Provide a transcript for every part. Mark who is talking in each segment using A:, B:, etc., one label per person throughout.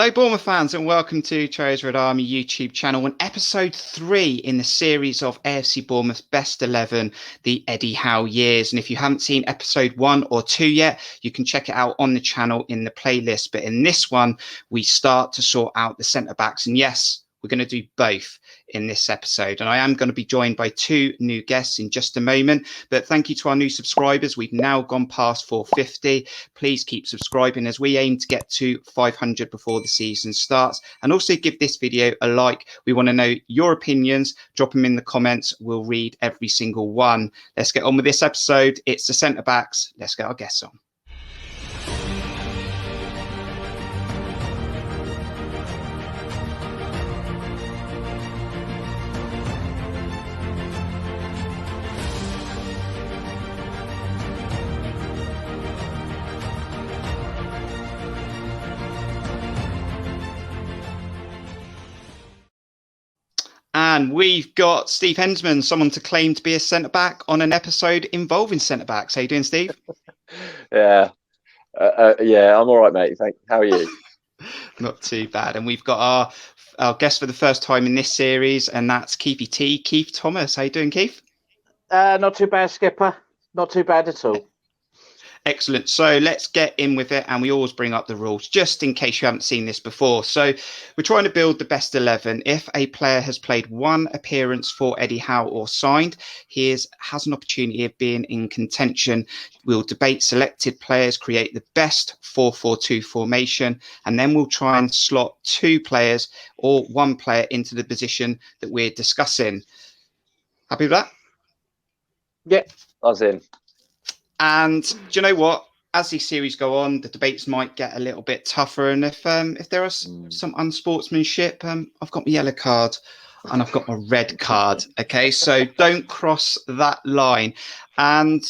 A: Hello, Bournemouth fans, and welcome to Cherries Red Army YouTube channel and episode 3 in the series of AFC Bournemouth's Best 11, the Eddie Howe years. And if you haven't seen episode 1 or 2 yet, you can check it out on the channel in the playlist. But in this one, we start to sort out the centre-backs. And yes, we're going to do both in this episode. And I am going to be joined by 2 new guests in just a moment. But thank you to our new subscribers. We've now gone past 450. Please keep subscribing as we aim to get to 500 before the season starts. And also give this video a like. We want to know your opinions. Drop them in the comments. We'll read every single one. Let's get on with this episode. It's the centre-backs. Let's get our guests on. And we've got Steve Hensman, someone to claim to be a centre-back on an episode involving centre-backs. How you doing, Steve?
B: Yeah, I'm all right, mate. How are you?
A: Not too bad. And we've got our guest for the first time in this series, and that's Keithy T, Keith Thomas. How you doing, Keith?
C: Not too bad, Skipper. Not too bad at all.
A: Excellent. So let's get in with it. And we always bring up the rules just in case you haven't seen this before. So we're trying to build the best 11. If a player has played 1 appearance for Eddie Howe or signed, he has an opportunity of being in contention. We'll debate selected players, create the best 4-4-2 formation, and then we'll try and slot 2 players or 1 player into the position that we're discussing. Happy with that?
B: Yeah, I was in.
A: And do you know what? As these series go on, the debates might get a little bit tougher. And if there are some unsportsmanship, I've got my yellow card and I've got my red card. Okay, so don't cross that line. And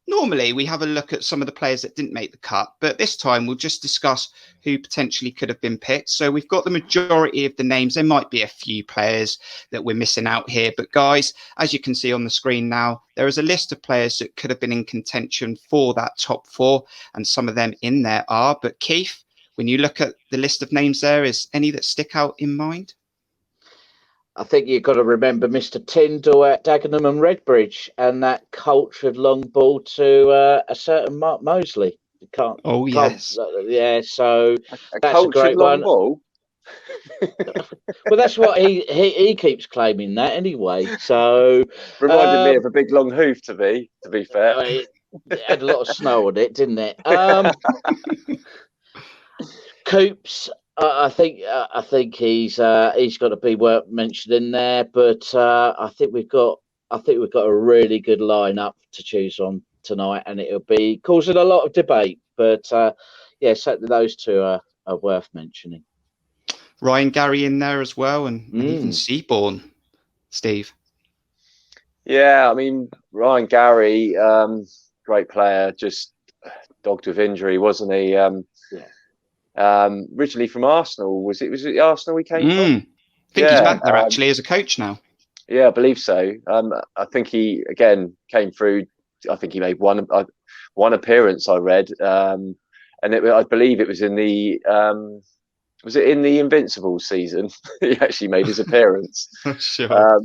A: normally we have a look at some of the players that didn't make the cut, but this time we'll just discuss who potentially could have been picked. So we've got the majority of the names. There might be a few players that we're missing out here, but guys, as you can see on the screen now, there is a list of players that could have been in contention for that top 4, and some of them in there are. But Keith, when you look at the list of names there, is any that stick out in mind?
C: I think you've got to remember Mr. Tyndall at Dagenham and Redbridge and that cultured long ball to a certain Mark Mosley.
A: Yes.
C: Yeah, so
B: A
C: that's a great
B: long
C: one.
B: Ball?
C: Well, that's what he keeps claiming that anyway. So
B: Reminded me of a big long hoof, to be fair.
C: It had a lot of snow on it, didn't it? Coops. I think he's got to be worth mentioning there, but I think we've got a really good lineup to choose on tonight, and it'll be causing a lot of debate. But certainly those 2 are worth mentioning.
A: Ryan Gary in there as well, and even Seaborn, Steve.
B: Yeah, I mean Ryan Gary, great player, just dogged with injury, wasn't he? Originally from Arsenal, was it Arsenal he came from?
A: I think he's back there actually as a coach now.
B: Yeah, I believe so. I think he again came through. I think he made one appearance. I read, and I believe it was in the in the Invincibles season. He actually made his appearance.
A: Sure.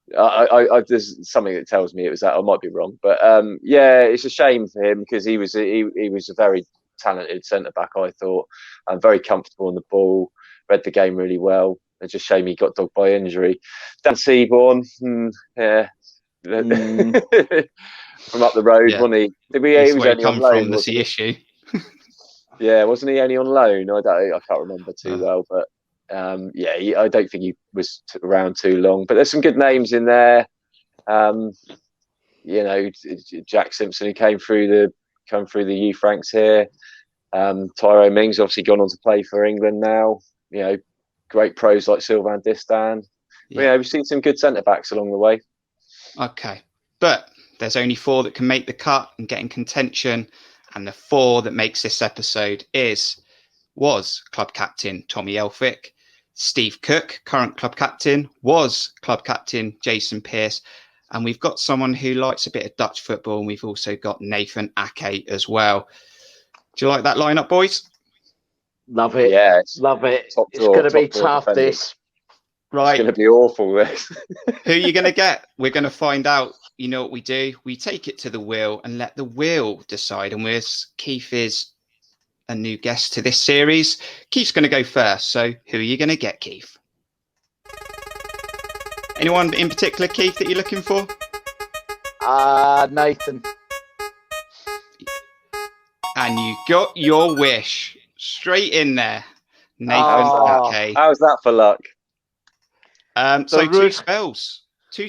B: There's something that tells me it was that. I might be wrong, but it's a shame for him because he was a very talented centre back. I thought, and very comfortable on the ball, read the game really well. It's just a shame he got dogged by injury. Dan Seaborn, from up the road, wasn't he? He was only on loan.
A: That's the issue.
B: Yeah, wasn't he only on loan? I can't remember too well, but I don't think he was around too long. But there's some good names in there. Jack Simpson, who came through the youth ranks here. Tyrone Mings obviously gone on to play for England now. Great pros like Sylvain Distin. We've seen some good centre backs along the way.
A: Okay, but there's only 4 that can make the cut and get in contention, and the 4 that makes this episode was club captain Tommy Elphick, Steve Cook, current club captain, was club captain Jason Pearce, and we've got someone who likes a bit of Dutch football, and we've also got Nathan Ake as well. Do you like that lineup, boys?
C: Love it.
B: Yeah,
C: Love it.
B: top
C: It's going to be
B: drawer
C: tough,
B: defenders.
C: this.
B: It's going
A: Right.
B: to be awful, this.
A: Who are you going to get? We're going to find out. You know what we do? We take it to the wheel and let the wheel decide. And Keith is a new guest to this series. Keith's going to go first. So who are you going to get, Keith? Anyone in particular, Keith, that you're looking for?
C: Nathan.
A: And you got your wish straight in there. Nathan.
C: Okay.
B: How's that for luck?
A: So two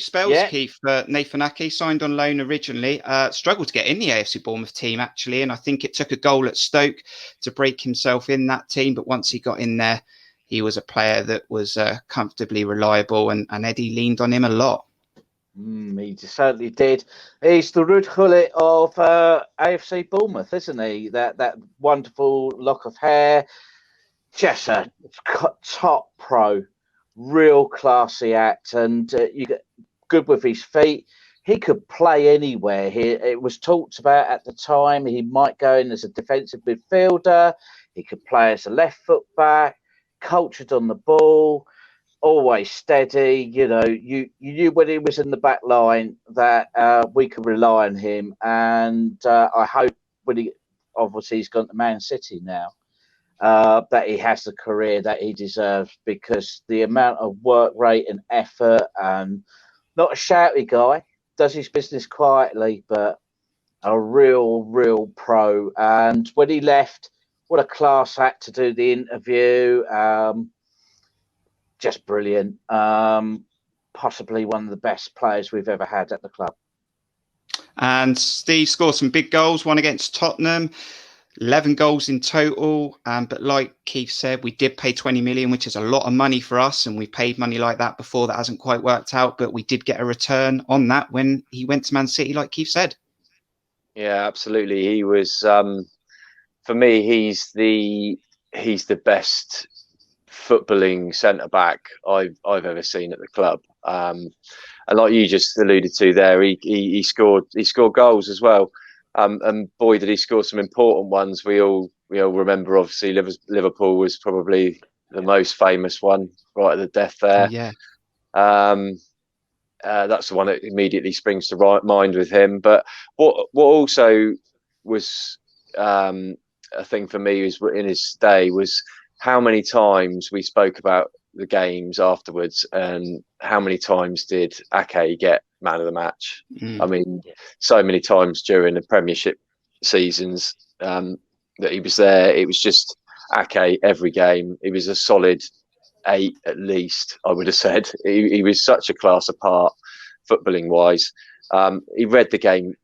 A: spells,
C: Yeah.
A: Keith. Nathan Ake signed on loan originally, struggled to get in the AFC Bournemouth team actually, and I think it took a goal at Stoke to break himself in that team. But once he got in there, he was a player that was comfortably reliable, and Eddie leaned on him a lot.
C: He certainly did. He's the Ruud Gullit of AFC Bournemouth, isn't he? That wonderful lock of hair, just a top pro, real classy act, and you get good with his feet. He could play anywhere. It was talked about at the time he might go in as a defensive midfielder. He could play as a left foot back, cultured on the ball, always steady. You know, you knew when he was in the back line that we could rely on him. And I hope when he's gone to Man City now, that he has the career that he deserves, because the amount of work rate and effort, and not a shouty guy, does his business quietly, but a real pro. And when he left, what a class act to do the interview. Just brilliant. Possibly one of the best players we've ever had at the club.
A: And Steve scored some big goals, one against Tottenham, 11 goals in total. But like Keith said, we did pay 20 million, which is a lot of money for us. And we paid money like that before. That hasn't quite worked out. But we did get a return on that when he went to Man City, like Keith said.
B: Yeah, absolutely. He was, for me, he's the best footballing centre back I've ever seen at the club. And like you just alluded to there, he scored goals as well. And boy, did he score some important ones. We all remember, obviously, Liverpool was probably the most famous one, right at the death there.
A: Yeah.
B: That's the one that immediately springs to mind with him. But what also was a thing for me was in his stay was how many times we spoke about the games afterwards, and how many times did Ake get man of the match? I mean, so many times during the Premiership seasons that he was there. It was just Ake every game. It was a solid 8 at least, I would have said. He was such a class apart, footballing wise. He read the game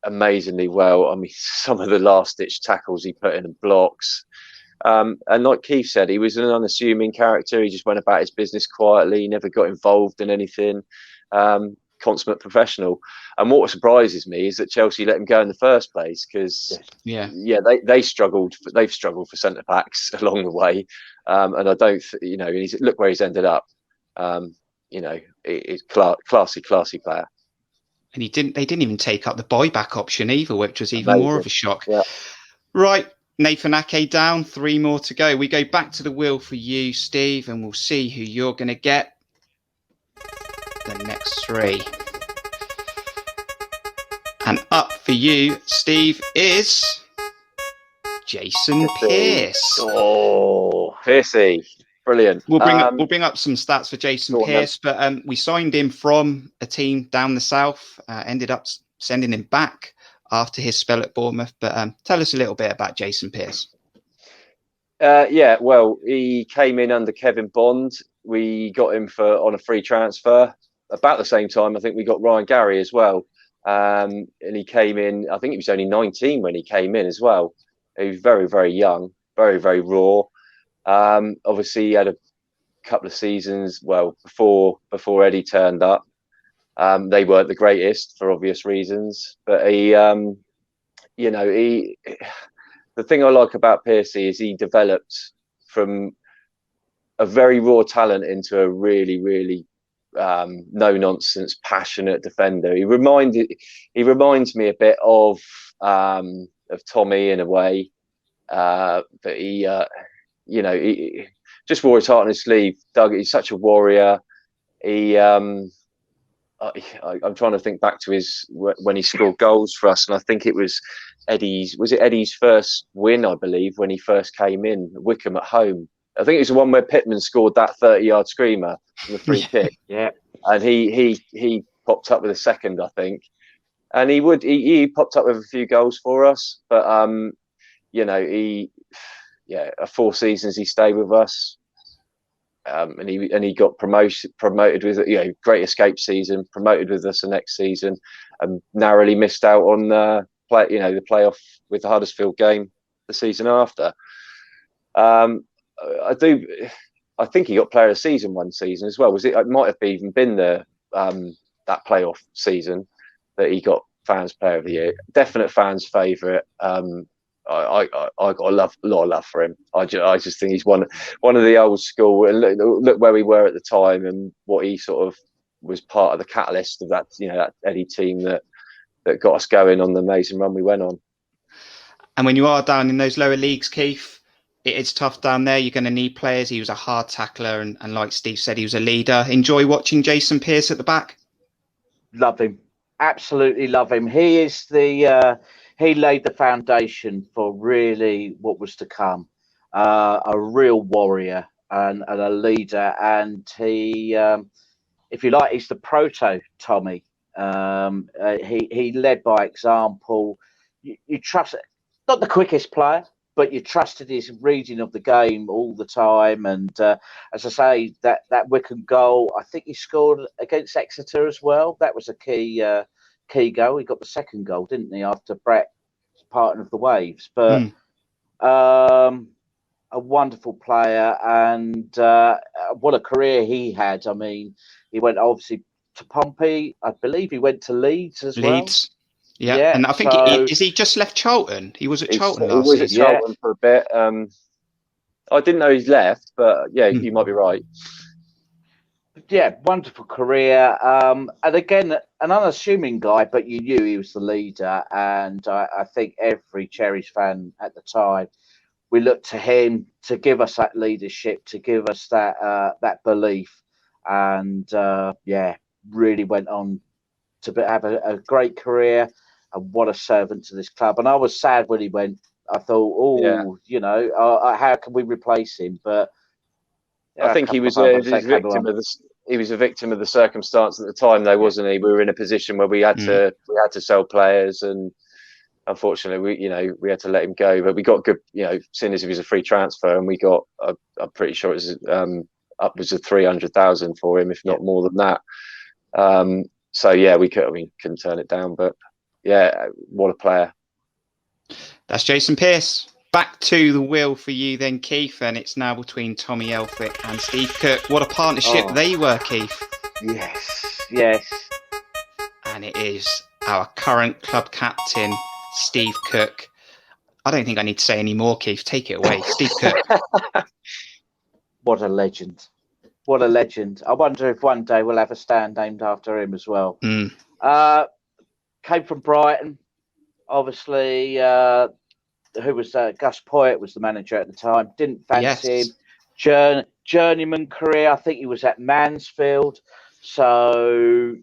B: amazingly well. I mean, some of the last-ditch tackles he put in and blocks. And like Keith said, he was an unassuming character. He just went about his business quietly. He never got involved in anything. Consummate professional. And what surprises me is that Chelsea let him go in the first place, because they've struggled for centre backs along the way. And I don't, look where he's ended up. It's classy player.
A: And they didn't even take up the buyback option either, which was even
B: Amazing.
A: more of a shock.
B: Yeah.
A: Right. Nathan Ake down, 3 more to go. We go back to the wheel for you, Steve, and we'll see who you're going to get the next 3. And up for you, Steve, is Jason Pearce.
B: Oh, Pearcey. Brilliant.
A: We'll bring up some stats for Jason Pearce, but we signed him from a team down the south, ended up sending him back after his spell at Bournemouth. But tell us a little bit about Jason Pearce.
B: Well, he came in under Kevin Bond. We got him on a free transfer. About the same time, I think we got Ryan Gary as well. And he came in, I think he was only 19 when he came in as well. He was very, very young, very, very raw. Obviously, he had a couple of seasons, before Eddie turned up. They weren't the greatest for obvious reasons, but the thing I like about Pearcey is he developed from a very raw talent into a really, really no nonsense, passionate defender. He reminds me a bit of Tommy in a way, but he just wore his heart on his sleeve. Doug, he's such a warrior. I'm trying to think back to when he scored goals for us, and I think it was Eddie's first win, I believe, when he first came in, Wickham at home. I think it was the one where Pittman scored that 30-yard screamer from the free kick.
C: Yeah,
B: and he popped up with a second, I think, and he popped up with a few goals for us, but 4 seasons he stayed with us. And he got promoted with great escape season, promoted with us the next season, and narrowly missed out on the playoff with the Huddersfield game the season after. I think he got Player of the Season one season as well. It might have even been that playoff season that he got Fans Player of the Year. Definite fans' favourite. I got a lot of love for him. I just think he's one of the old school. And look where we were at the time, and what he sort of was part of the catalyst of that that Eddie team that got us going on the amazing run we went on.
A: And when you are down in those lower leagues, Keith, it's tough down there. You're going to need players. He was a hard tackler, and like Steve said, he was a leader. Enjoy watching Jason Pearce at the back.
C: Love him, absolutely love him. He is he laid the foundation for really what was to come. A real warrior and a leader, and he, if you like, he's the proto Tommy. He led by example. You trust, not the quickest player, but you trusted his reading of the game all the time. And as I say, that Wickham goal, I think he scored against Exeter as well. That was a key goal. He got the second goal, didn't he, after Brett parting of the waves? But a wonderful player, and what a career he had. I mean, he went obviously to Pompey. I believe he went to Leeds as well.
A: Leeds. Yeah, and I think is he just left Charlton? He was at Charlton last season.
B: He was at Charlton for a bit. I didn't know he's left, but yeah, you might be right.
C: Yeah, wonderful career. And again, an unassuming guy, but you knew he was the leader. And I think every Cherries fan at the time, we looked to him to give us that leadership, to give us that belief. And really went on to have a great career. And what a servant to this club. And I was sad when he went. I thought, how can we replace him? But
B: I think he was a victim of the circumstance at the time, though, wasn't he? We were in a position where we had to sell players, and unfortunately, we had to let him go. But we got good, seeing as he was a free transfer, and we got, I'm pretty sure it was upwards of 300,000 for him, if not more than that. So yeah, we couldn't turn it down. But yeah, what a player!
A: That's Jason Pearce. Back to the wheel for you then, Keith, and it's now between Tommy Elphick and Steve Cook. What a partnership they were, Keith.
C: Yes.
A: And it is our current club captain, Steve Cook. I don't think I need to say any more, Keith. Take it away, Steve Cook.
C: What a legend. What a legend. I wonder if one day we'll have a stand named after him as well. Came from Brighton, obviously. Who was Gus Poyet was the manager at the time. Didn't fancy him. Journeyman career. I think he was at Mansfield. So,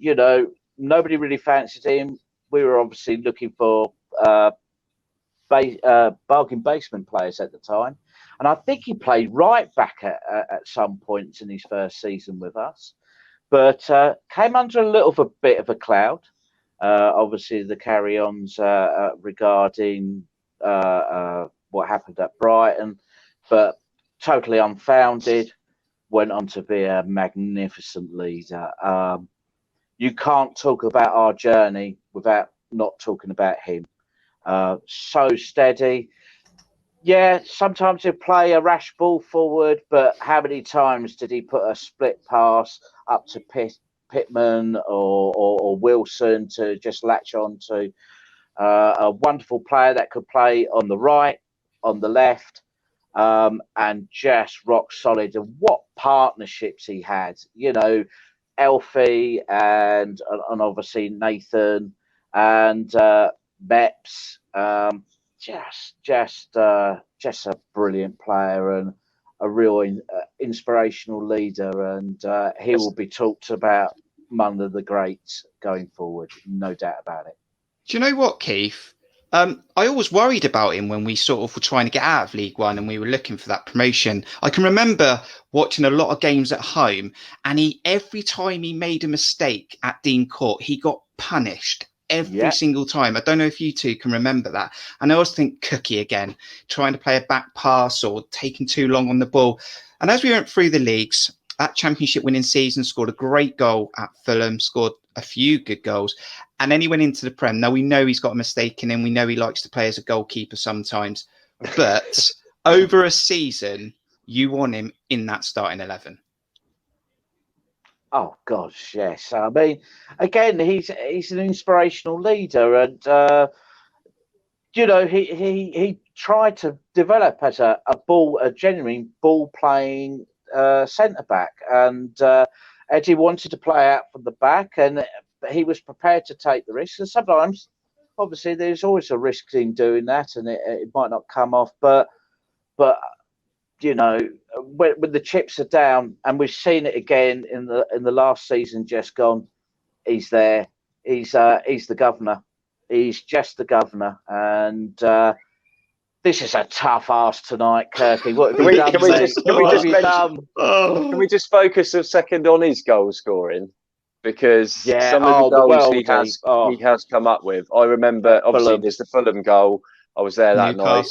C: nobody really fancied him. We were obviously looking for bargain basement players at the time. And I think he played right back at some points in his first season with us. But came under a little bit of a cloud. Obviously, the carry-ons regarding what happened at Brighton, but totally unfounded. Went on to be a magnificent leader. You can't talk about our journey without not talking about him. So steady. Yeah, sometimes he'll play a rash ball forward, but how many times did he put a split pass up to Pittman or Wilson to just latch on to? A wonderful player that could play on the right, on the left, and just rock solid. And what partnerships he had, Elfie and obviously Nathan and Meps. Just a brilliant player, and real inspirational leader, and he will be talked about among the greats going forward, no doubt about it.
A: Do you know what, Keith? I always worried about him when we sort of were trying to get out of League One and we were looking for that promotion. I can remember watching a lot of games at home, and every time he made a mistake at Dean Court, he got punished every single time. I don't know if you two can remember that. And I always think Cookie again, trying to play a back pass or taking too long on the ball. And as we went through the leagues, that championship winning season, scored a great goal at Fulham, scored a few good goals. And then he went into the Prem. Now, we know he's got a mistake in him. We know he likes to play as a goalkeeper sometimes. But over a season, you want him in that starting 11.
C: Oh, gosh, yes. I mean, again, he's an inspirational leader. And, he tried to develop as a genuine ball-playing centre-back. And Eddie wanted to play out from the back, and he was prepared to take the risk. And sometimes, obviously, there's always a risk in doing that, and it might not come off. But when the chips are down, and we've seen it again in the last season just gone, he's there. He's the governor. He's just the governor, and this is a tough ask tonight, Kirky. What have you done?
B: Can we just focus a second on his goal scoring? Because some of the goals he has come up with. I remember, obviously, there's the Fulham goal. I was there that night.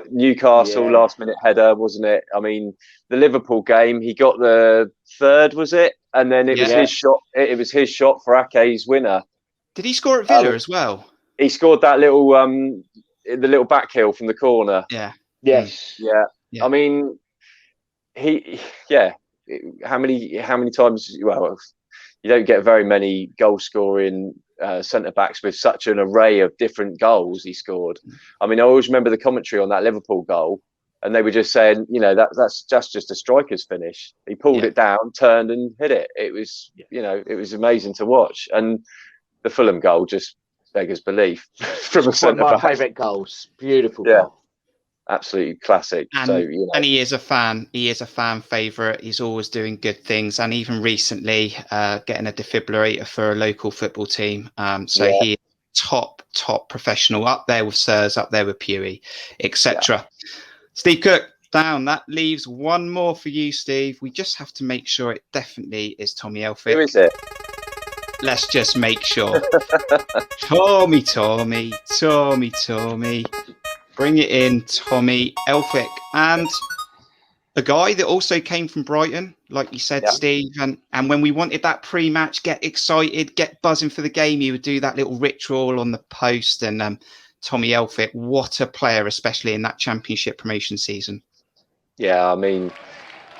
B: Newcastle last minute header, wasn't it? I mean, the Liverpool game, he got the third, was it? And then it was his shot. It was his shot for Ake's winner.
A: Did he score at Villa as well?
B: He scored that little the little back heel from the corner.
A: Yeah.
C: Yes.
B: Yeah. I mean, how many times? Well, you don't get very many goal scoring centre backs with such an array of different goals he scored. I mean, I always remember the commentary on that Liverpool goal, and they were just saying, that's just a striker's finish. He pulled it down, turned, and hit it. It was, it was amazing to watch. And the Fulham goal just beggars belief from a centre back.
C: One of my favourite goals. Beautiful goal.
B: Absolutely classic.
A: And he is a fan. He is a fan favourite. He's always doing good things, and even recently getting a defibrillator for a local football team. He is top professional, up there with Sirs, up there with Pewey, etc. Steve Cook down. That leaves one more for you, Steve. We just have to make sure it definitely is Tommy Elphick.
B: Who is it?
A: Let's just make sure. Tommy. Bring it in, Tommy Elphick. And a guy that also came from Brighton, like you said, Steve. And when we wanted that pre-match, get excited, get buzzing for the game, he would do that little ritual on the post. And Tommy Elphick, what a player, especially in that championship promotion season. Yeah,
B: I mean,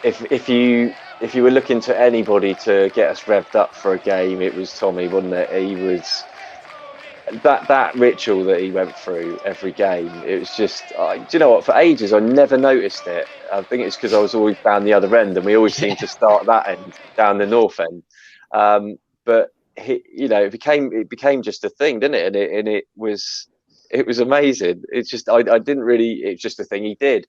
B: if you were looking to anybody to get us revved up for a game, it was Tommy, wasn't it? He was... That ritual that he went through every game, it was just, do you know what, for ages I never noticed it. I think it's because I was always down the other end, and we always seemed to start that end, down the north end. But it became just a thing, didn't it? And it was amazing. It's just it's just a thing he did.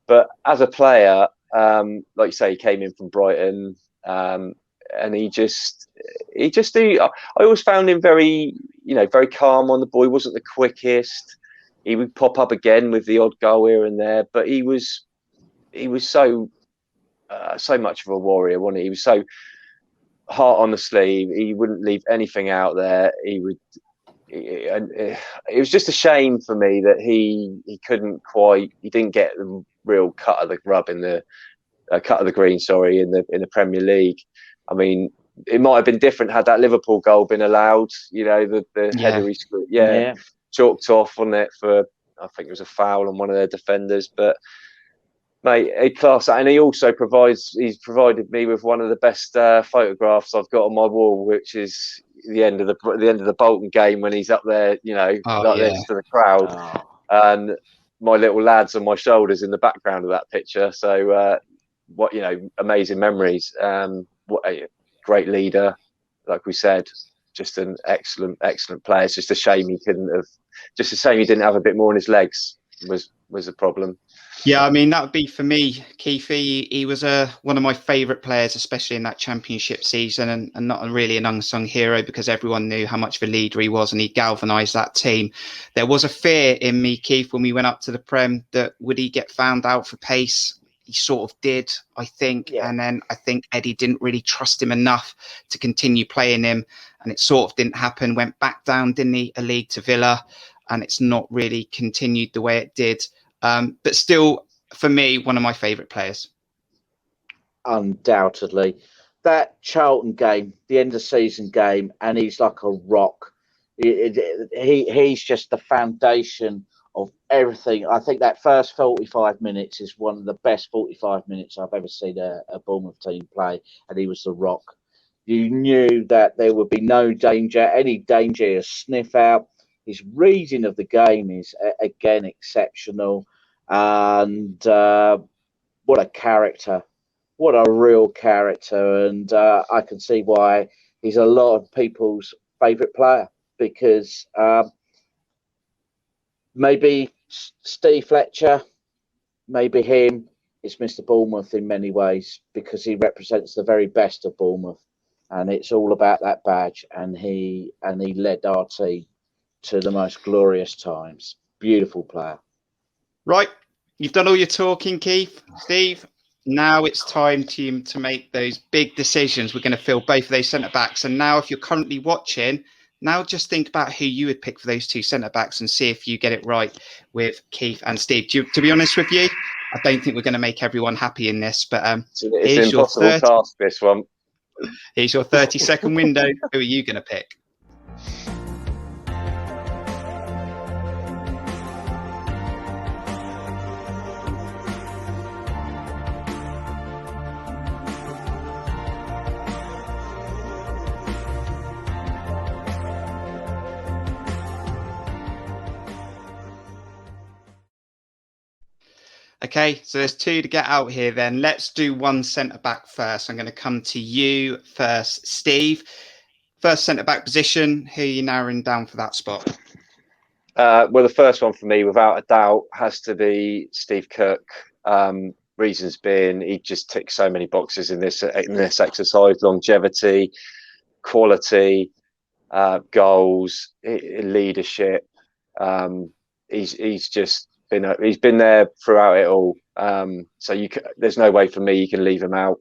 B: But as a player, like you say, he came in from Brighton, and I always found him very calm on the ball. He wasn't the quickest. He would pop up again with the odd goal here and there, but he was so much of a warrior, wasn't he? He was so heart on the sleeve. He wouldn't leave anything out there. It was just a shame for me that he didn't get the real cut of the green, in the Premier League. I mean, it might have been different had that Liverpool goal been allowed. The header he scored, chalked off on it for, I think it was a foul on one of their defenders. But mate, a class, and he's provided me with one of the best photographs I've got on my wall, which is the end of the Bolton game when he's up there, this to the crowd, and my little lads on my shoulders in the background of that picture. So, amazing memories. What a great leader, like we said, just an excellent player. It's just a shame he didn't have a bit more on his legs was the problem.
A: Yeah, I mean, that would be for me, Keith. He was one of my favourite players, especially in that championship season, and not really an unsung hero because everyone knew how much of a leader he was and he galvanised that team. There was a fear in me, Keith, when we went up to the Prem that would he get found out for pace? He sort of did, I think.
C: Yeah.
A: And then I think Eddie didn't really trust him enough to continue playing him. And it sort of didn't happen. Went back down, didn't he, a league to Villa. And it's not really continued the way it did. But still, for me, one of my favourite players.
C: Undoubtedly. That Charlton game, the end of season game, and he's like a rock. He's just the foundation of everything. I think that first 45 minutes is one of the best 45 minutes I've ever seen a Bournemouth team play, and he was the rock. You knew that there would be no danger, any danger, a sniff out. His reading of the game is, again, exceptional. And what a character. What a real character. And I can see why he's a lot of people's favourite player, because maybe Steve Fletcher, maybe him, is Mr. Bournemouth in many ways, because he represents the very best of Bournemouth. And it's all about that badge. And he led our team to the most glorious times. Beautiful player.
A: Right. You've done all your talking, Keith. Steve, now it's time to make those big decisions. We're going to fill both of those centre-backs. And now if you're currently watching, now just think about who you would pick for those two centre-backs and see if you get it right with Keith and Steve. To be honest with you, I don't think we're going to make everyone happy in this. But
B: it's an impossible task, this one.
A: Here's your 30-second window. Who are you going to pick? Okay, so there's two to get out here then. Let's do one centre-back first. I'm going to come to you first, Steve. First centre-back position, who are you narrowing down for that spot?
B: Well, the first one for me, without a doubt, has to be Steve Cook. Reasons being, he just ticks so many boxes in this exercise: longevity, quality, goals, leadership. He's been there throughout it all. So there's no way for me you can leave him out.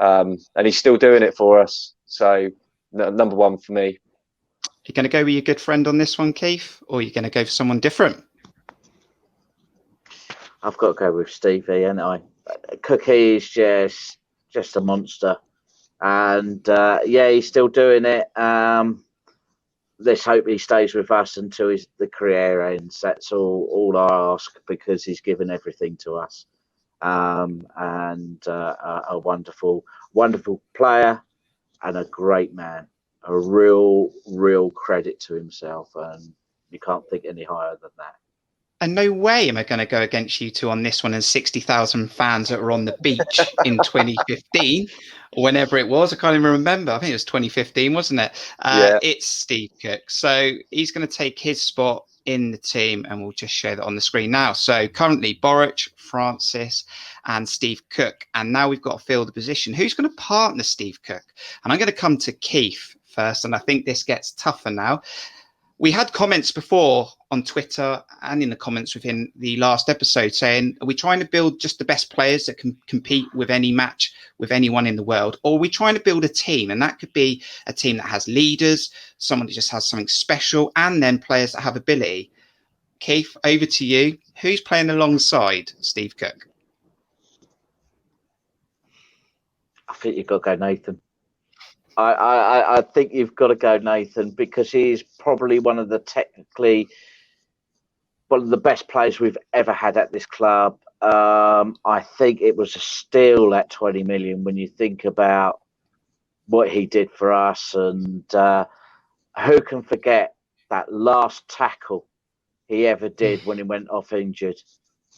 B: And he's still doing it for us. So number one for me.
A: You're going to go with your good friend on this one, Keith, or you're going to go for someone different?
C: I've got to go with Stevie, ain't I? Cookie is just a monster. And he's still doing it. Let's hope he stays with us until the career ends. That's all I ask, because he's given everything to us. And a wonderful, wonderful player and a great man. A real credit to himself. And you can't think any higher than that.
A: And no way am I going to go against you two on this one and 60,000 fans that were on the beach in 2015 or whenever it was. I can't even remember. I think it was 2015, wasn't it?
B: Yeah.
A: It's Steve Cook. So he's going to take his spot in the team, and we'll just show that on the screen now. So currently Boruc, Francis and Steve Cook. And now we've got to fill the position. Who's going to partner Steve Cook? And I'm going to come to Keith first. And I think this gets tougher now. We had comments before on Twitter and in the comments within the last episode saying, are we trying to build just the best players that can compete with any match with anyone in the world? Or are we trying to build a team? And that could be a team that has leaders, someone who just has something special, and then players that have ability. Keith, over to you. Who's playing alongside Steve Cook?
C: I think you've got to go Nathan. I think you've got to go Nathan, because he's probably one of the best players we've ever had at this club. I think it was a steal at 20 million when you think about what he did for us. And who can forget that last tackle he ever did when he went off injured?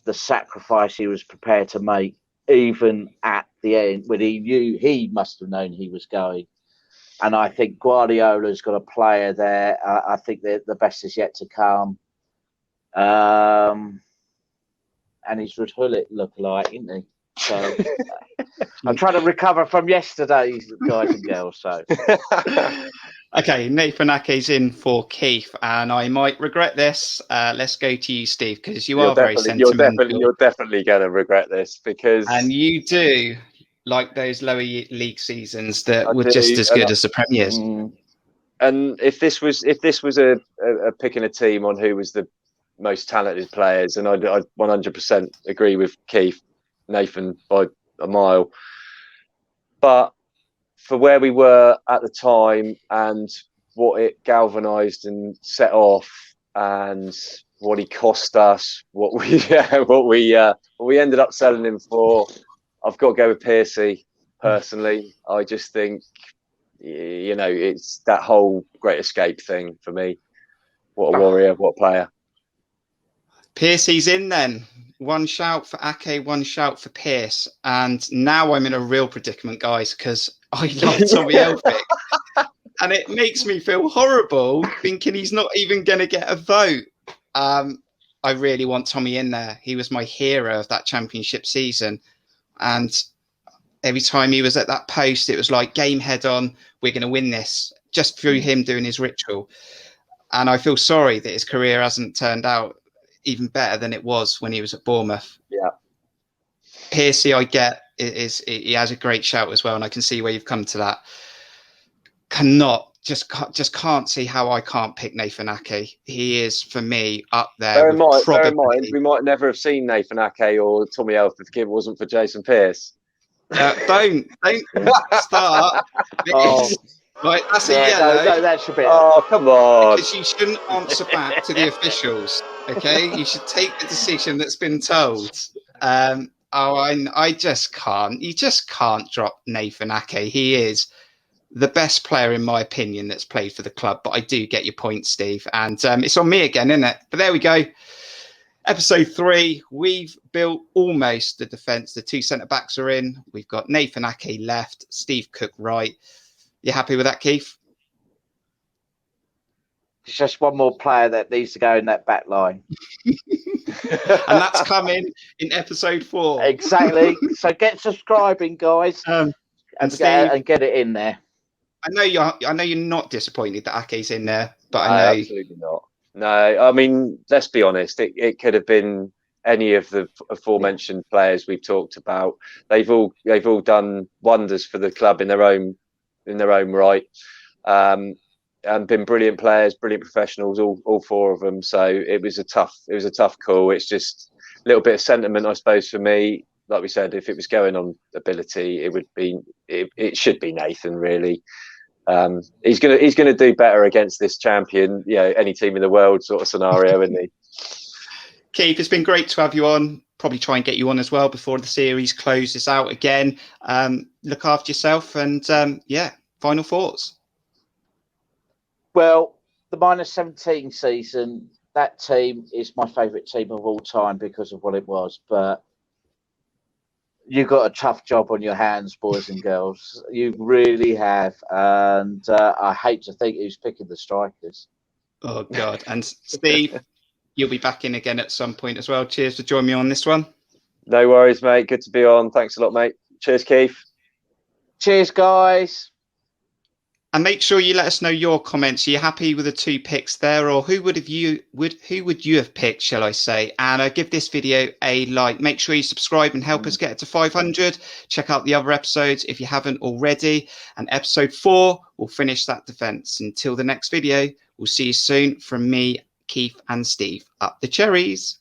C: The sacrifice he was prepared to make, even at the end, when he must have known he was going. And I think Guardiola's got a player there. I think the best is yet to come. and he's Ruud Gullit look-alike, isn't he? So I'm trying to recover from yesterday's guys and girls. So
A: okay, Nathan Ake's in for Keith, and I might regret this. Let's go to you, Steve, because you are very sentimental.
B: You're definitely going to regret this because,
A: and you do like those lower league seasons that were just as good as the Premiers.
B: And if this was a picking a team on who was the most talented players, and I'd 100% agree with Keith, Nathan by a mile. But for where we were at the time and what it galvanised and set off, and what he cost us, what we ended up selling him for, I've got to go with Pearcey personally. I just think, it's that whole Great Escape thing for me. What a warrior, what a player.
A: Pearcey's in then. One shout for Ake, one shout for Pearce. And now I'm in a real predicament, guys, because I love Tommy Elphick. And it makes me feel horrible thinking he's not even going to get a vote. I really want Tommy in there. He was my hero of that championship season. And every time he was at that post, it was like game head on, we're going to win this, just through him doing his ritual. And I feel sorry that his career hasn't turned out even better than it was when he was at Bournemouth.
B: Yeah.
A: Pearcey, I get, he has a great shout as well, and I can see where you've come to that. Just can't see how I can't pick Nathan Ake. He is, for me, up there.
B: Bear in mind, we might never have seen Nathan Ake or Tommy Elphick if it wasn't for Jason Pearce.
A: Don't start. Right, that's a yellow.
C: No, that should be.
B: Oh, come on.
A: Because you shouldn't answer back to the officials, okay? You should take the decision that's been told. I just can't. You just can't drop Nathan Ake. He is the best player, in my opinion, that's played for the club. But I do get your point, Steve. And it's on me again, isn't it? But there we go. Episode 3, we've built almost the defence. The 2 centre-backs are in. We've got Nathan Ake left, Steve Cook right. You happy with that, Keith?
C: It's just one more player that needs to go in that back line.
A: And that's coming in episode 4.
C: Exactly. So get subscribing, guys, and get it in there.
A: I know you're not disappointed that Ake's in there, but
B: I know absolutely not. No, I mean, let's be honest. It could have been any of the aforementioned players we've talked about. They've all done wonders for the club in their own right, and been brilliant players, brilliant professionals, all 4 of them. So it was a tough call. It's just a little bit of sentiment, I suppose, for me. Like we said, if it was going on ability, it should be Nathan, really. He's gonna do better against this champion, any team in the world sort of scenario, isn't he?
A: Keith, it's been great to have you on. Probably try and get you on as well before the series closes out again. Look after yourself, and final thoughts.
C: Well, the -17 season, that team is my favourite team of all time because of what it was. But you've got a tough job on your hands, boys and girls. You really have. And I hate to think who's picking the strikers.
A: Oh, God. And Steve, you'll be back in again at some point as well. Cheers for joining me on this one.
B: No worries, mate. Good to be on. Thanks a lot, mate. Cheers, Keith.
C: Cheers, guys.
A: And make sure you let us know your comments. Are you happy with the 2 picks there, or who would you have picked, shall I say? And give this video a like. Make sure you subscribe and help us get it to 500. Check out the other episodes if you haven't already. And episode 4 will finish that defence. Until the next video, we'll see you soon. From me, Keith and Steve. Up the Cherries.